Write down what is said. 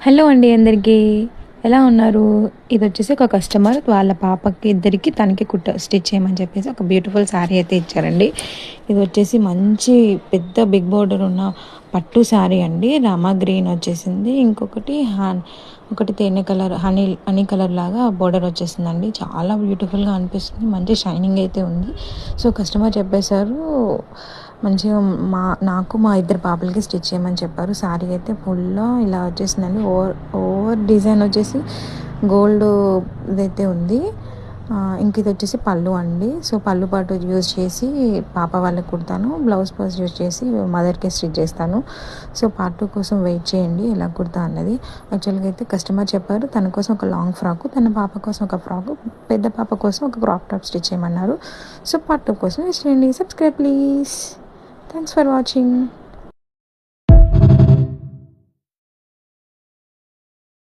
Hello అండి అందరికీ. ఎలా ఉన్నారు? ఇదొచ్చేసి ఒక కస్టమర్ వాళ్ళ పాపకి ఇద్దరికి తనకి స్టిచ్ చేయమని చెప్పేసి ఒక బ్యూటిఫుల్ శారీ అయితే ఇచ్చారండి. ఇది వచ్చేసి మంచి పెద్ద బిగ్ బోర్డర్ ఉన్న పట్టు శారీ అండి. రామా గ్రీన్ వచ్చేసింది. ఇంకొకటి ఒకటి తేనె కలర్ హనీ కలర్ లాగా బోర్డర్ వచ్చేసిందండి. చాలా బ్యూటిఫుల్గా అనిపిస్తుంది. మంచి షైనింగ్ అయితే ఉంది. సో కస్టమర్ చెప్పేశారు మంచిగా నాకు మా ఇద్దరు పాపలకి స్టిచ్ చేయమని చెప్పారు. శారీ అయితే ఫుల్లో ఇలా వచ్చేసిందండి. ఓవర్ డిజైన్ వచ్చేసి గోల్డ్ ఇదైతే ఉంది. ఇంక ఇది వచ్చేసి పళ్ళు అండి. సో పళ్ళు పాటు యూజ్ చేసి పాప వాళ్ళకి కుడతాను, బ్లౌజ్ పీస్ యూజ్ చేసి మదర్కి స్టిచ్ చేస్తాను. సో పార్ట్ 2 కోసం వెయిట్ చేయండి ఎలా కుడతా అన్నది. యాక్చువల్గా అయితే కస్టమర్ చెప్పారు తన కోసం ఒక లాంగ్ ఫ్రాకు, తన పాప కోసం ఒక ఫ్రాకు, పెద్ద పాప కోసం ఒక క్రాప్ టాప్ స్టిచ్ చేయమన్నారు. సో పార్ట్ 2 కోసం వెయిట్ చేయండి. Subscribe please. Thanks for watching.